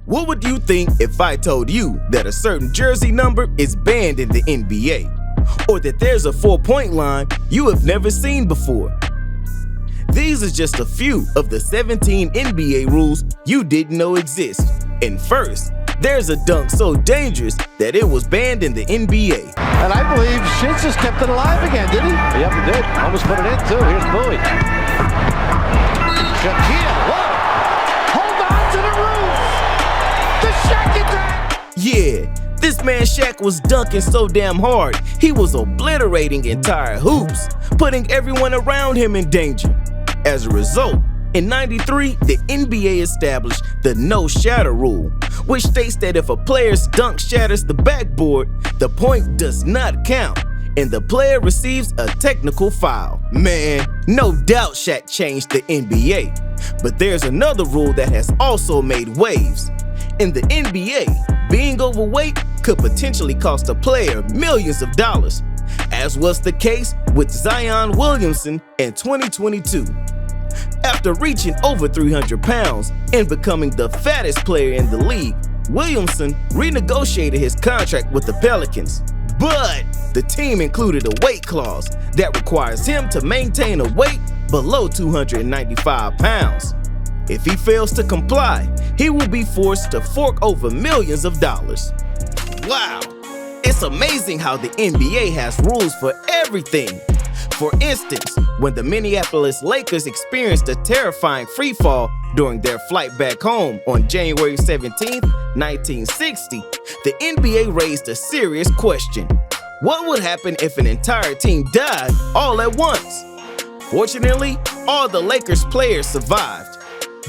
What would you think if I told you that a certain jersey number is banned in the NBA? Or that there's a 4-point line you have never seen before? These are just a few of the 17 NBA rules you didn't know exist. And first, there's a dunk so dangerous that it was banned in the NBA. And I believe Shitz has kept it alive again, did he? Yep, he did. Almost put it in, too. Here's Bowie. Shaquille, whoa! Hold on to the roof! The Shaq attack! Yeah, this man Shaq was dunking so damn hard, he was obliterating entire hoops, putting everyone around him in danger. As a result, in '93, the NBA established the no shatter rule, which states that if a player's dunk shatters the backboard, the point does not count, and the player receives a technical foul. Man, no doubt Shaq changed the NBA. But there's another rule that has also made waves. In the NBA, being overweight could potentially cost a player millions of dollars, as was the case with Zion Williamson in 2022. After reaching over 300 pounds and becoming the fattest player in the league, Williamson renegotiated his contract with the Pelicans. But the team included a weight clause that requires him to maintain a weight below 295 pounds. If he fails to comply, he will be forced to fork over millions of dollars. Wow, it's amazing how the NBA has rules for everything. For instance, when the Minneapolis Lakers experienced a terrifying freefall during their flight back home on January 17, 1960, the NBA raised a serious question. What would happen if an entire team died all at once? Fortunately, all the Lakers players survived.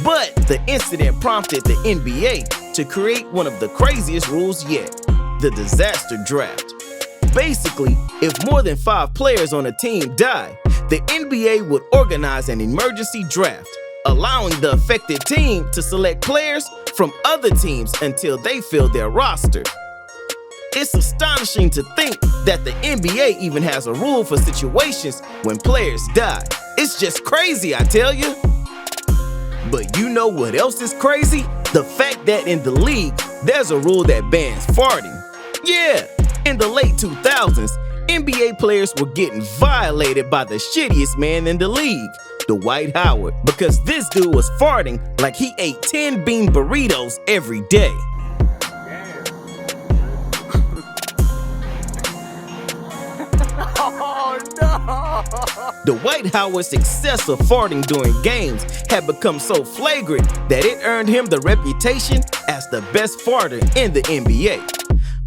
But the incident prompted the NBA to create one of the craziest rules yet, the disaster draft. Basically, if more than 5 players on a team die, the NBA would organize an emergency draft, allowing the affected team to select players from other teams until they fill their roster. It's astonishing to think that the NBA even has a rule for situations when players die. It's just crazy, I tell you. But you know what else is crazy? The fact that in the league, there's a rule that bans farting. Yeah, in the late 2000s, NBA players were getting violated by the shittiest man in the league, Dwight Howard, because this dude was farting like he ate 10 bean burritos every day. Oh, no! Dwight Howard's excessive farting during games had become so flagrant that it earned him the reputation as the best farter in the NBA.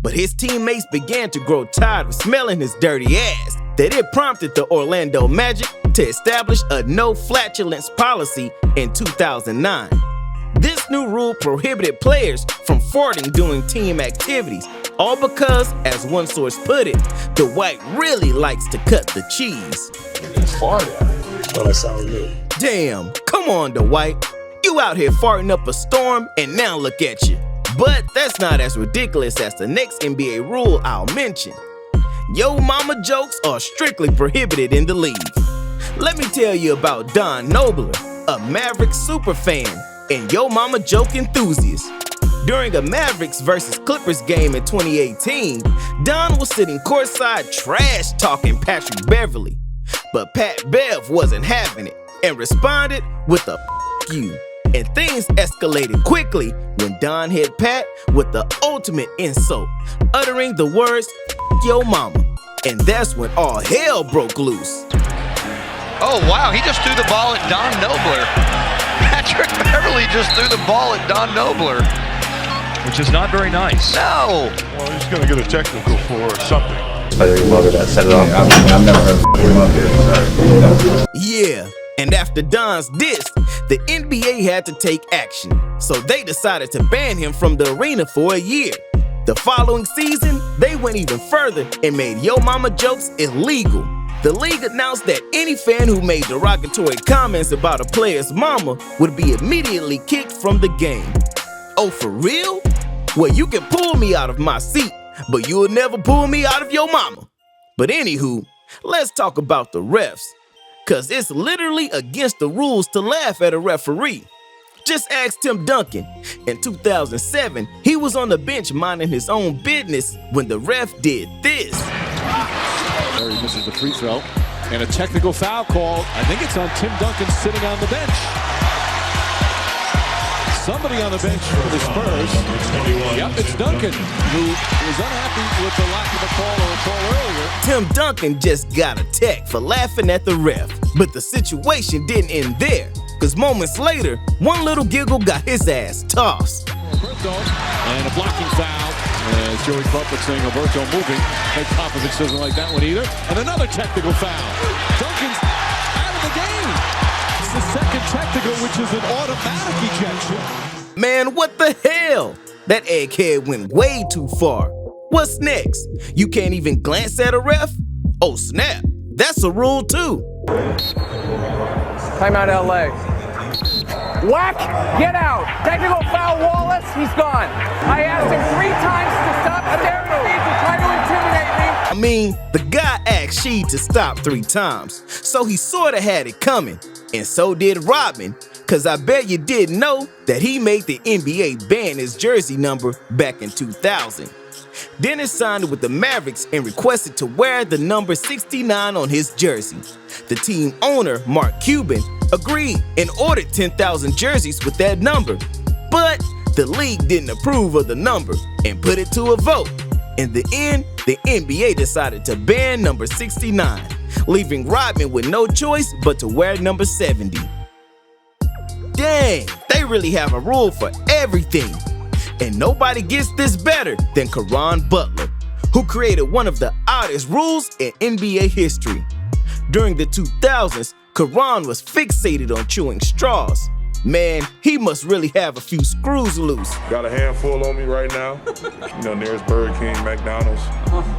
But his teammates began to grow tired of smelling his dirty ass, that it prompted the Orlando Magic to establish a no flatulence policy in 2009. This new rule prohibited players from farting during team activities, all because, as one source put it, Dwight really likes to cut the cheese. Well, that sounds good. Damn, come on, Dwight. You out here farting up a storm, and now look at you. But that's not as ridiculous as the next NBA rule I'll mention. Yo mama jokes are strictly prohibited in the league. Let me tell you about Don Nobler, a Mavericks superfan and yo mama joke enthusiast. During a Mavericks versus Clippers game in 2018, Don was sitting courtside trash-talking Patrick Beverley. But Pat Bev wasn't having it and responded with a "F you." And things escalated quickly when Don hit Pat with the ultimate insult, uttering the words "F yo mama." And that's when all hell broke loose. Oh wow, he just threw the ball at Don Nobler. Patrick Beverley just threw the ball at Don Nobler. Which is not very nice. No! Well, he's going to get a technical for something. Your mother that set it off. I've never heard of it. Yeah, and after Don's diss, the NBA had to take action. So they decided to ban him from the arena for a year. The following season, they went even further and made yo mama jokes illegal. The league announced that any fan who made derogatory comments about a player's mama would be immediately kicked from the game. Oh, for real? Well, you can pull me out of my seat, but you'll never pull me out of your mama. But anywho, let's talk about the refs. Cause it's literally against the rules to laugh at a referee. Just ask Tim Duncan. In 2007, he was on the bench minding his own business when the ref did this. There he misses the free throw. And a technical foul call. I think it's on Tim Duncan sitting on the bench. Somebody on the bench for the Spurs. Yep, it's Duncan, who was unhappy with the lack of a call or a call earlier. Tim Duncan just got a tech for laughing at the ref. But the situation didn't end there, because moments later, one little giggle got his ass tossed. Alberto, and a blocking foul. As Joey Crawford saying Alberto moving. Nick Popovich doesn't like that one either. And another technical foul. Duncan's out of the game. It's the second technical, which is an automatic ejection. Man, what the hell? That egghead went way too far. What's next? You can't even glance at a ref? Oh snap, that's a rule too. Timeout LA. Whack! Get out! Technical foul, Wallace. He's gone. I asked him 3 times to stop staring at me to try to intimidate me. I mean, the guy asked Sheed to stop 3 times, so he sorta had it coming. And so did Rodman, cause I bet you didn't know that he made the NBA ban his jersey number back in 2000. Dennis signed with the Mavericks and requested to wear the number 69 on his jersey. The team owner, Mark Cuban, agreed and ordered 10,000 jerseys with that number. But the league didn't approve of the number and put it to a vote. In the end, the NBA decided to ban number 69, leaving Rodman with no choice but to wear number 70. Dang, they really have a rule for everything. And nobody gets this better than Caron Butler, who created one of the oddest rules in NBA history. During the 2000s, Caron was fixated on chewing straws. Man, he must really have a few screws loose. Got a handful on me right now. You know, nearest Burger King, McDonald's.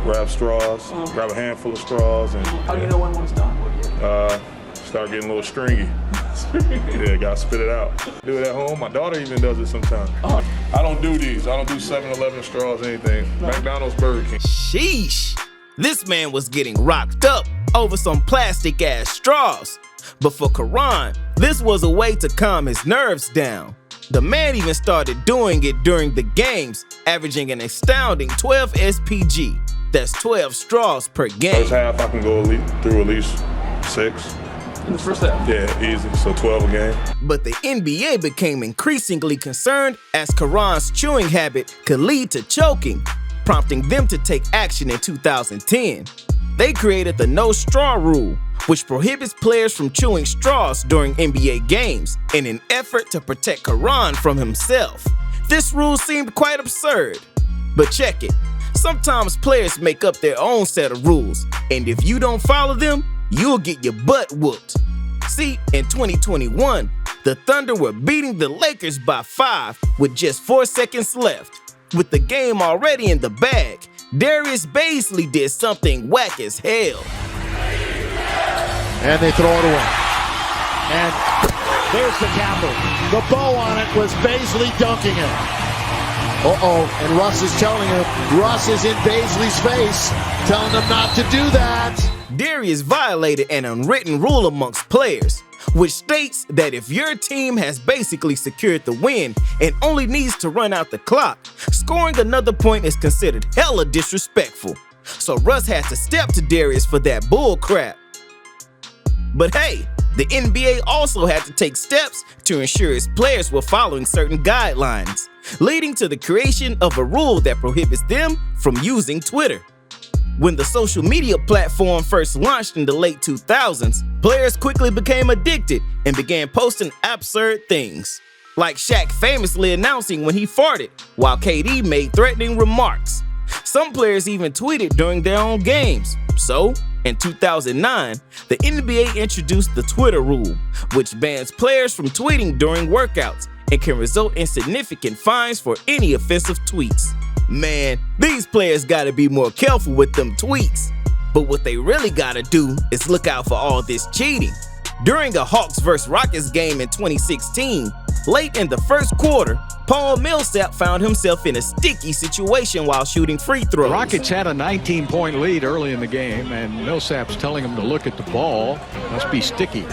Grab straws, grab a handful of straws. And, How do you know when one's done? Start getting a little stringy. Yeah, gotta spit it out. Do it at home. My daughter even does it sometimes. I don't do these. I don't do 7-Eleven straws, anything. McDonald's, Burger King. Sheesh. This man was getting rocked up over some plastic-ass straws. But for Caron, this was a way to calm his nerves down. The man even started doing it during the games, averaging an astounding 12 SPG. That's 12 straws per game. First half, I can go through at least 6. In the first half? Yeah, easy. So 12 a game. But the NBA became increasingly concerned as Caron's chewing habit could lead to choking, prompting them to take action in 2010. They created the no straw rule, which prohibits players from chewing straws during NBA games in an effort to protect Caron from himself. This rule seemed quite absurd. But check it. Sometimes players make up their own set of rules, and if you don't follow them, you'll get your butt whooped. See, in 2021, the Thunder were beating the Lakers by 5 with just 4 seconds left. With the game already in the bag, Darius Bazley did something whack as hell. And they throw it away. And there's the gavel. The bow on it was Bazley dunking it. And Russ is telling him, Russ is in Bazley's face, telling him not to do that. Darius violated an unwritten rule amongst players, which states that if your team has basically secured the win and only needs to run out the clock, scoring another point is considered hella disrespectful. So Russ had to step to Darius for that bull crap. But hey, the NBA also had to take steps to ensure its players were following certain guidelines, leading to the creation of a rule that prohibits them from using Twitter. When the social media platform first launched in the late 2000s, players quickly became addicted and began posting absurd things, like Shaq famously announcing when he farted, while KD made threatening remarks. Some players even tweeted during their own games. So, in 2009, the NBA introduced the Twitter rule, which bans players from tweeting during workouts and can result in significant fines for any offensive tweets. Man, these players gotta be more careful with them tweets. But what they really gotta do is look out for all this cheating. During a Hawks vs. Rockets game in 2016, Late in the first quarter, Paul Millsap found himself in a sticky situation while shooting free throws. The Rockets had a 19-point lead early in the game, and Millsap's telling him to look at the ball. Must be sticky.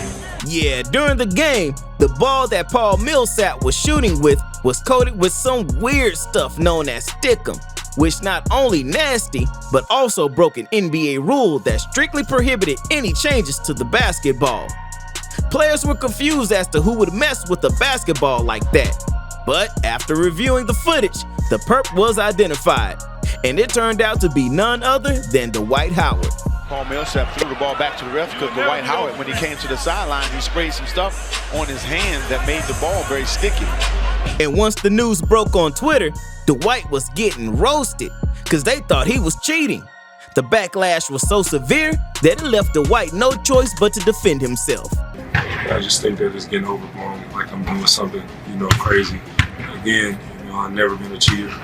Yeah, during the game, the ball that Paul Millsap was shooting with was coated with some weird stuff known as stickum, which not only nasty, but also broke an NBA rule that strictly prohibited any changes to the basketball. Players were confused as to who would mess with a basketball like that. But after reviewing the footage, the perp was identified, and it turned out to be none other than Dwight Howard. Paul Millsap threw the ball back to the ref because Dwight Howard, when he came to the sideline, he sprayed some stuff on his hand that made the ball very sticky. And once the news broke on Twitter, Dwight was getting roasted because they thought he was cheating. The backlash was so severe that it left Dwight no choice but to defend himself. I just think that it's getting overblown, like I'm doing something, crazy. Again, I've never been a cheater.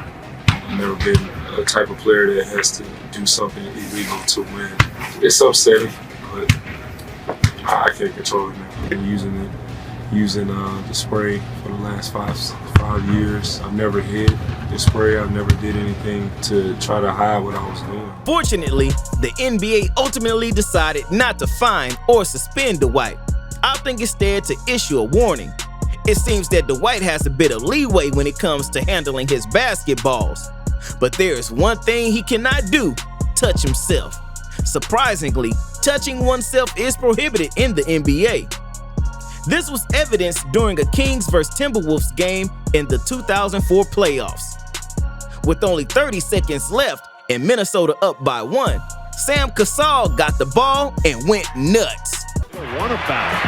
I've never been a type of player that has to do something illegal to win. It's upsetting, but I can't control it now. I've been using the spray for the last five years. I've never hid the spray. I've never did anything to try to hide what I was doing. Fortunately, the NBA ultimately decided not to fine or suspend Dwight, opting instead to issue a warning. It seems that Dwight has a bit of leeway when it comes to handling his basketballs. But there is one thing he cannot do: touch himself. Surprisingly, touching oneself is prohibited in the NBA. This was evidenced during a Kings vs. Timberwolves game in the 2004 playoffs. With only 30 seconds left and Minnesota up by 1, Sam Cassell got the ball and went nuts. What about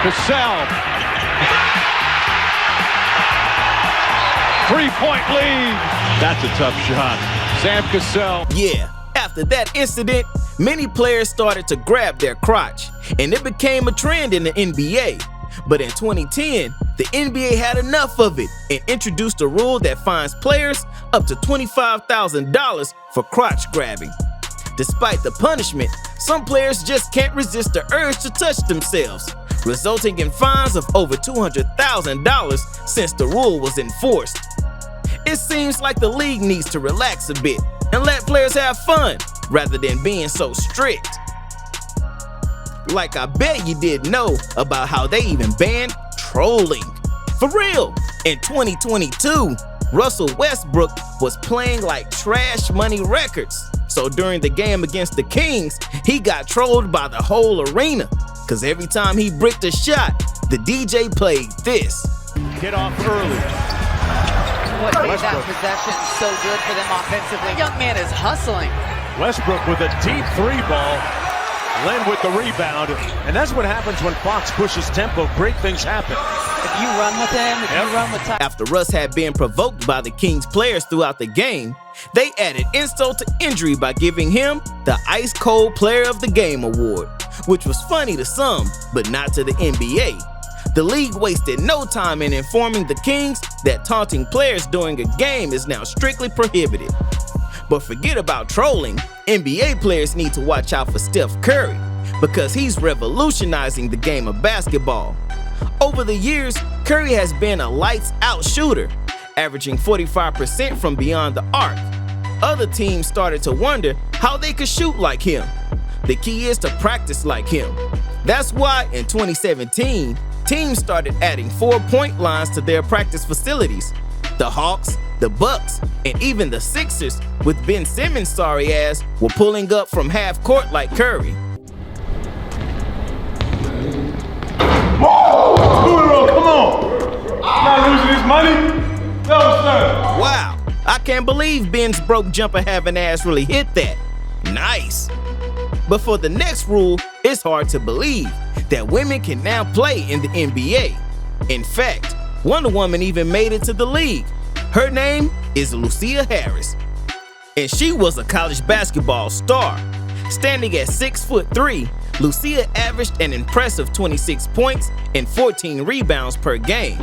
Cassell? 3-point lead. That's a tough shot. Sam Cassell. Yeah, after that incident, many players started to grab their crotch, and it became a trend in the NBA. But in 2010, the NBA had enough of it and introduced a rule that fines players up to $25,000 for crotch grabbing. Despite the punishment, some players just can't resist the urge to touch themselves, resulting in fines of over $200,000 since the rule was enforced. It seems like the league needs to relax a bit and let players have fun rather than being so strict. Like I bet you didn't know about how they even banned trolling. For real, in 2022, Russell Westbrook was playing like Trash Money Records. So during the game against the Kings, he got trolled by the whole arena, because every time he bricked a shot, the DJ played this. Get off early. What made that possession so good for them offensively? Young man is hustling. Westbrook with a deep 3 ball. Len with the rebound. And that's what happens when Fox pushes tempo. Great things happen. If you run with him, if you run with time. After Russ had been provoked by the Kings players throughout the game, they added insult to injury by giving him the Ice Cold Player of the Game award, which was funny to some, but not to the NBA. The league wasted no time in informing the Kings that taunting players during a game is now strictly prohibited. But forget about trolling, NBA players need to watch out for Steph Curry, because he's revolutionizing the game of basketball. Over the years, Curry has been a lights-out shooter, averaging 45% from beyond the arc. Other teams started to wonder how they could shoot like him. The key is to practice like him. That's why in 2017, teams started adding 4-point lines to their practice facilities. The Hawks, the Bucks, and even the Sixers, with Ben Simmons' sorry ass, were pulling up from half court like Curry. Come on! Not losing his money? No, sir. Wow, I can't believe Ben's broke jumper having ass really hit that. Nice. But for the next rule, it's hard to believe that women can now play in the NBA. In fact, Wonder Woman even made it to the league. Her name is Lucia Harris, and she was a college basketball star. Standing at 6'3", Lucia averaged an impressive 26 points and 14 rebounds per game.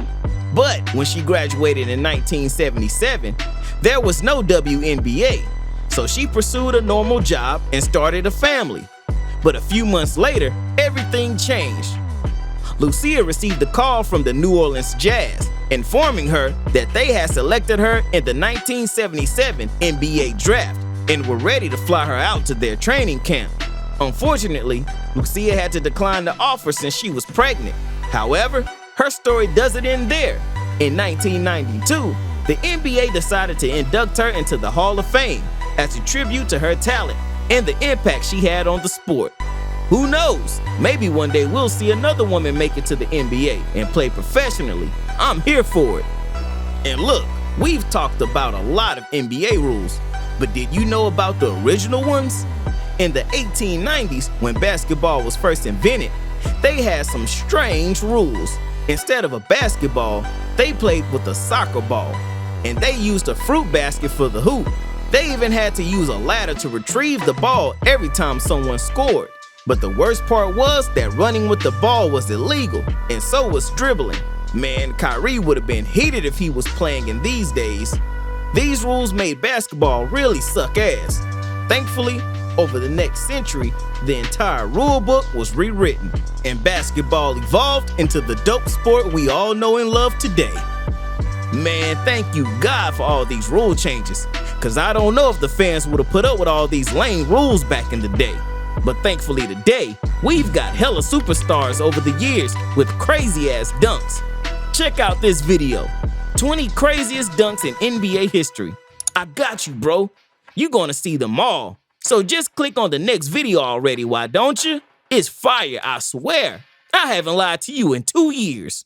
But when she graduated in 1977, there was no WNBA, so she pursued a normal job and started a family. But a few months later, everything changed. Lucia received a call from the New Orleans Jazz, informing her that they had selected her in the 1977 NBA draft and were ready to fly her out to their training camp. Unfortunately, Lucia had to decline the offer since she was pregnant. However, her story doesn't end there. In 1992, the NBA decided to induct her into the Hall of Fame as a tribute to her talent and the impact she had on the sport. Who knows? Maybe one day we'll see another woman make it to the NBA and play professionally. I'm here for it. And look, we've talked about a lot of NBA rules, but did you know about the original ones? In the 1890s, when basketball was first invented, they had some strange rules. Instead of a basketball, they played with a soccer ball, and they used a fruit basket for the hoop. They even had to use a ladder to retrieve the ball every time someone scored. But the worst part was that running with the ball was illegal, and so was dribbling. Man, Kyrie would have been heated if he was playing in these days. These rules made basketball really suck ass. Thankfully, over the next century, the entire rule book was rewritten, and basketball evolved into the dope sport we all know and love today. Man, thank you God for all these rule changes, cause I don't know if the fans would have put up with all these lame rules back in the day. But thankfully today, we've got hella superstars over the years with crazy ass dunks. Check out this video, 20 craziest dunks in NBA history. I got you, bro. You're gonna see them all. So just click on the next video already, why don't you? It's fire, I swear. I haven't lied to you in 2 years.